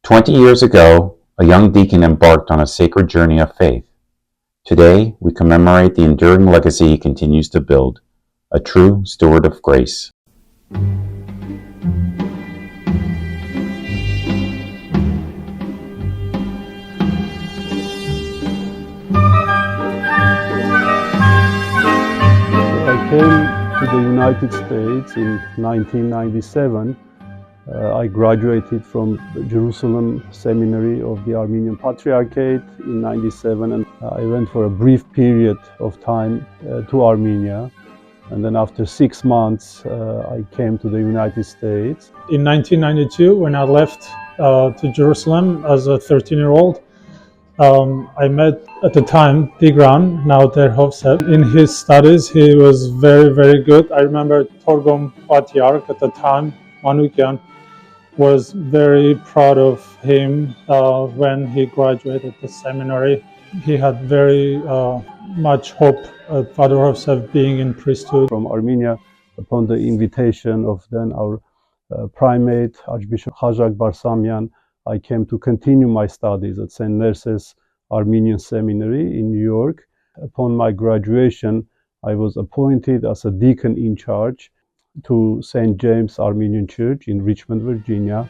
20 years ago, a young deacon embarked on a sacred journey of faith. Today, we commemorate the enduring legacy he continues to build, a true steward of grace. I came to the United States in 1997. I graduated from the Jerusalem Seminary of the Armenian Patriarchate in 97, and I went for a brief period of time to Armenia. And then after 6 months, I came to the United States. In 1992, when I left to Jerusalem as a 13-year-old, I met at the time Tigran, now Hovsep. In his studies, he was very, very good. I remember Torgom Patriarch at the time, Manukyan, was very proud of him when he graduated the seminary. He had very much hope at Father Hovsep being in priesthood. From Armenia, upon the invitation of then our primate, Archbishop Hovsep Barsamyan, I came to continue my studies at St. Nerses Armenian Seminary in New York. Upon my graduation, I was appointed as a deacon in charge to St. James Armenian Church in Richmond, Virginia.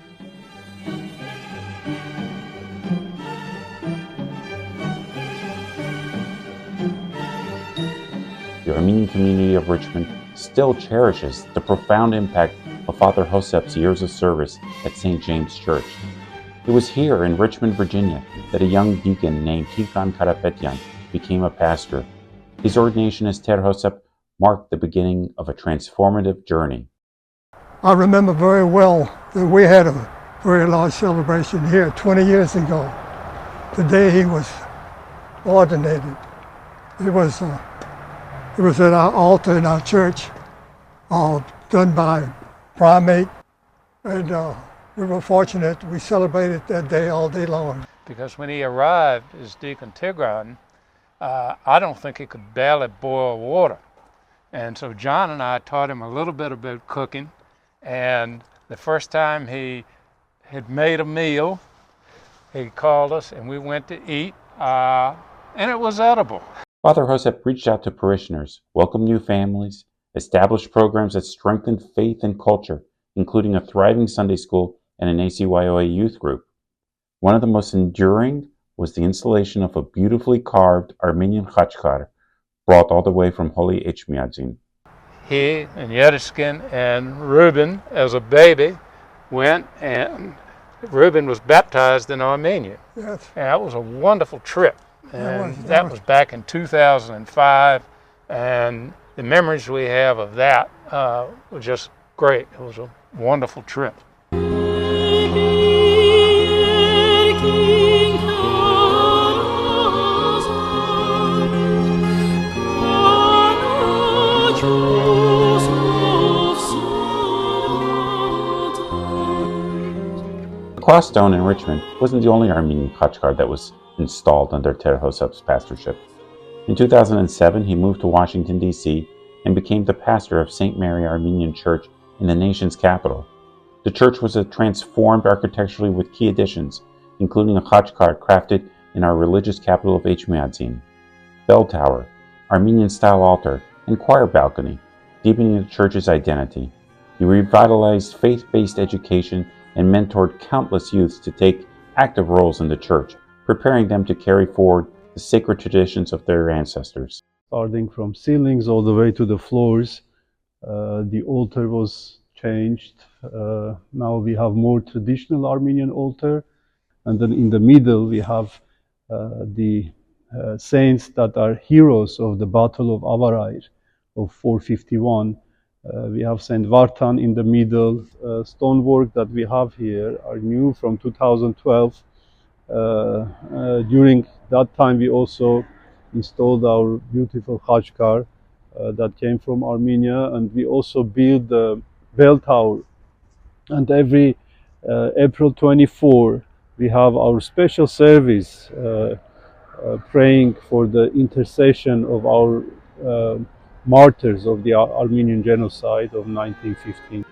The Armenian community of Richmond still cherishes the profound impact of Father Hovsep's years of service at St. James Church. It was here in Richmond, Virginia, that a young deacon named Tigran Karapetyan became a pastor. His ordination as Ter Hovsep marked the beginning of a transformative journey. I remember very well that we had a very large celebration here 20 years ago. The day he was ordinated. It was at our altar in our church, all done by primate, and we were fortunate. We celebrated that day all day long. Because when he arrived as Deacon Tigran, I don't think he could barely boil water. And so John and I taught him a little bit about cooking, and the first time he had made a meal, he called us and we went to eat, and it was edible. Father Hovsep reached out to parishioners, welcomed new families, established programs that strengthened faith and culture, including a thriving Sunday school and an ACYOA youth group. One of the most enduring was the installation of a beautifully carved Armenian khachkar, brought all the way from Holy Ecumenical. He and Yediskin and Reuben, as a baby, went, and Reuben was baptized in Armenia. Yes. And that was a wonderful trip. And that was back in 2005, and the memories we have of that were just great. It was a wonderful trip. The cross stone in Richmond wasn't the only Armenian khachkar that was installed under Ter Hovsep's pastorship. In 2007, he moved to Washington, D.C. and became the pastor of St. Mary Armenian Church in the nation's capital. The church was transformed architecturally with key additions, including a khachkar crafted in our religious capital of Ecumenical, bell tower, Armenian-style altar, and choir balcony, deepening the church's identity. He revitalized faith-based education and mentored countless youths to take active roles in the church, preparing them to carry forward the sacred traditions of their ancestors. Starting from ceilings all the way to the floors, the altar was changed. Now we have more traditional Armenian altar, and then in the middle we have the saints that are heroes of the Battle of Avarair of 451. We have Saint Vartan in the middle. Stonework that we have here are new from 2012. During that time we also installed our beautiful khachkar that came from Armenia, and we also built the bell tower. And every April 24 we have our special service praying for the intercession of our martyrs of the Armenian genocide of 1915.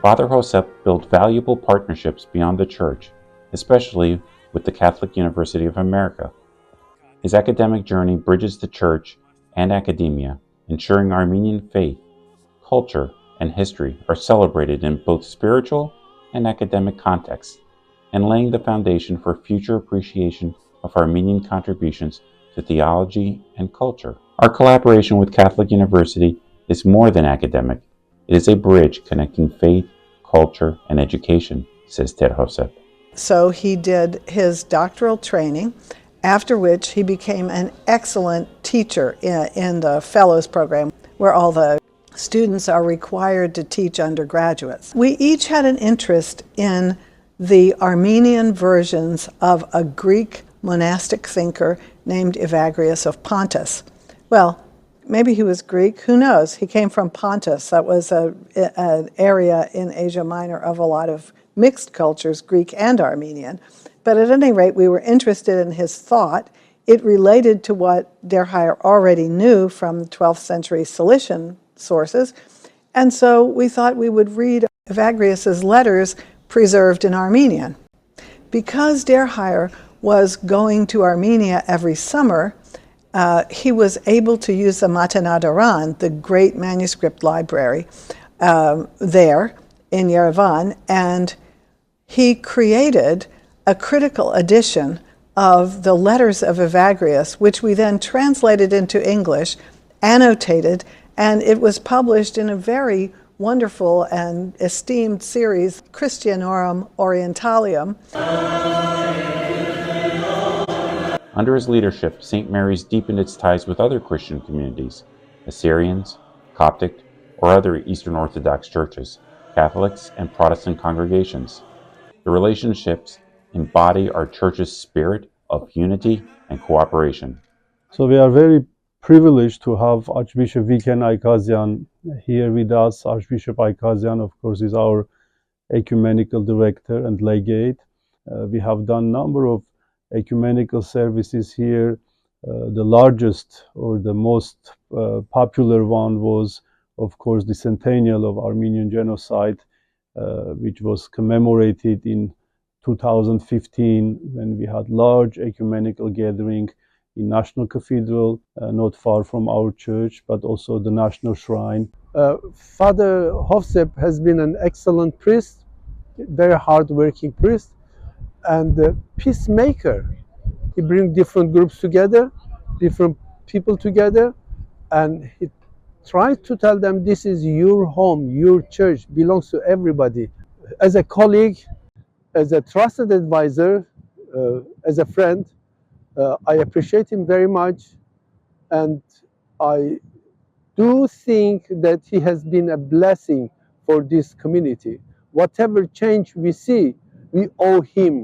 Father Hovsep built valuable partnerships beyond the Church, especially with the Catholic University of America. His academic journey bridges the Church and academia, ensuring Armenian faith, culture, and history are celebrated in both spiritual and academic contexts, and laying the foundation for future appreciation of Armenian contributions to theology and culture. Our collaboration with Catholic University is more than academic. It is a bridge connecting faith, culture, and education, says Ter Hovsep. So he did his doctoral training, after which he became an excellent teacher in the Fellows Program, where all the students are required to teach undergraduates. We each had an interest in the Armenian versions of a Greek monastic thinker named Evagrius of Pontus. Well, maybe he was Greek, who knows? He came from Pontus. That was an area in Asia Minor of a lot of mixed cultures, Greek and Armenian. But at any rate, we were interested in his thought. It related to what Der Heyer already knew from the 12th century Cilician sources. And so we thought we would read Evagrius's letters preserved in Armenian. Because Der Heyer was going to Armenia every summer, he was able to use the Matenadaran, the great manuscript library there in Yerevan, and he created a critical edition of the letters of Evagrius, which we then translated into English, annotated, and it was published in a very wonderful and esteemed series, Christianorum Orientalium. Under his leadership, St. Mary's deepened its ties with other Christian communities, Assyrians, Coptic, or other Eastern Orthodox churches, Catholics, and Protestant congregations. The relationships embody our church's spirit of unity and cooperation. So we are very privileged to have Archbishop Viken Aykazyan here with us. Archbishop Aykazyan, of course, is our ecumenical director and legate. We have done a number of ecumenical services here. The largest or the most popular one was, of course, the centennial of Armenian genocide, which was commemorated in 2015 when we had large ecumenical gathering in National Cathedral, not far from our church, but also the National Shrine. Father Hovsep has been an excellent priest, very hard-working priest, and a peacemaker. He brings different groups together, different people together, and he tries to tell them this is your home, your church, belongs to everybody. As a colleague, as a trusted advisor, as a friend, I appreciate him very much, and I do think that he has been a blessing for this community. Whatever change we see, we owe him.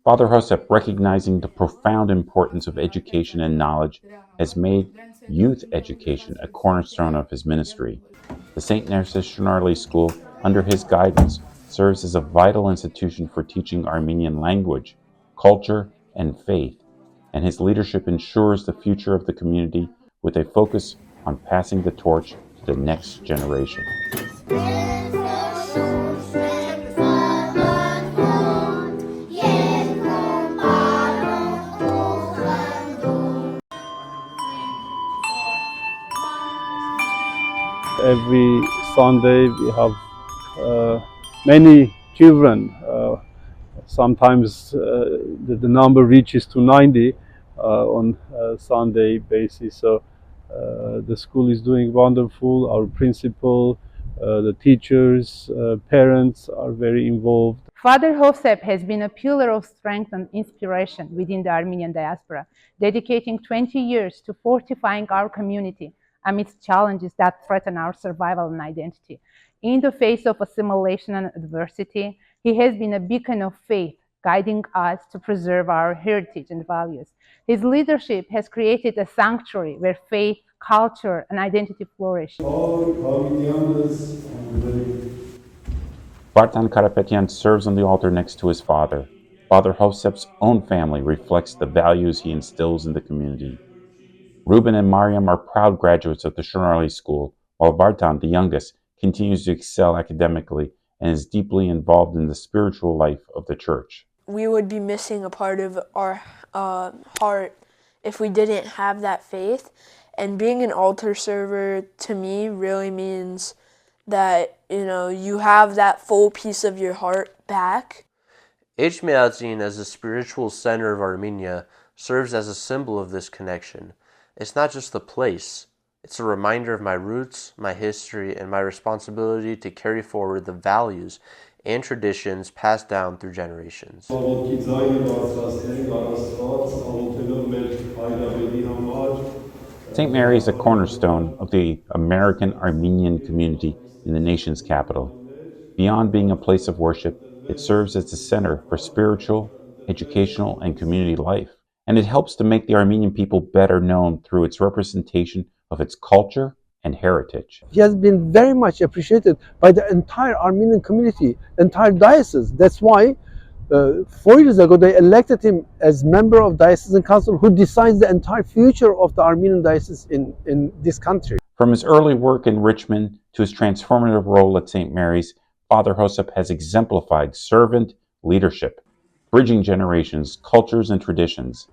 Father Hovsep, recognizing the profound importance of education and knowledge, has made youth education a cornerstone of his ministry. The St. Narcissus Shenarli School, under his guidance, serves as a vital institution for teaching Armenian language, culture, and faith, and his leadership ensures the future of the community with a focus on passing the torch to the next generation. Every Sunday we have many children. Sometimes the number reaches to 90 on a Sunday basis. So the school is doing wonderful. Our principal, the teachers, parents are very involved. Father Hovsep has been a pillar of strength and inspiration within the Armenian diaspora, dedicating 20 years to fortifying our community amidst challenges that threaten our survival and identity. In the face of assimilation and adversity, he has been a beacon of faith, guiding us to preserve our heritage and values. His leadership has created a sanctuary where faith, culture, and identity flourish. Vartan Karapetyan serves on the altar next to his father. Father Hovsep's own family reflects the values he instills in the community. Ruben and Mariam are proud graduates of the Shonarli School, while Vartan, the youngest, continues to excel academically and is deeply involved in the spiritual life of the church. We would be missing a part of our heart if we didn't have that faith. And being an altar server to me really means that, you have that full piece of your heart back. Ecumenical as the spiritual center of Armenia serves as a symbol of this connection. It's not just the place, it's a reminder of my roots, my history, and my responsibility to carry forward the values and traditions passed down through generations. St. Mary is a cornerstone of the American Armenian community in the nation's capital. Beyond being a place of worship, it serves as the center for spiritual, educational, and community life. And it helps to make the Armenian people better known through its representation of its culture and heritage. He has been very much appreciated by the entire Armenian community, entire diocese. That's why 4 years ago they elected him as member of diocesan council who decides the entire future of the Armenian diocese in this country. From his early work in Richmond to his transformative role at St. Mary's, Father Hovsep has exemplified servant leadership, bridging generations, cultures, and traditions.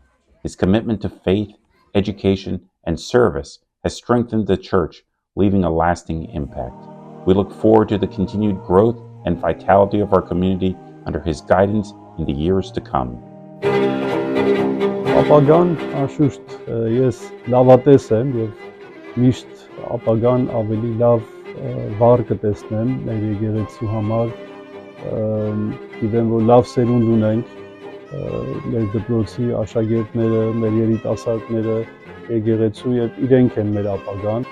His commitment to faith, education, and service has strengthened the Church, leaving a lasting impact. We look forward to the continued growth and vitality of our community under his guidance in the years to come. Ապագան անշուշտ ես լավատես եմ եւ միշտ ապագան ավելի լավ վառ կտեսնեմ մեր եկեղեցու համար, գիտեմ որ լավ սերունդ ունենք, մեր դպրոցի աշակերտները, մեր երիտասարդները, եկեղեցու եւ իրենք են մեր ապագան։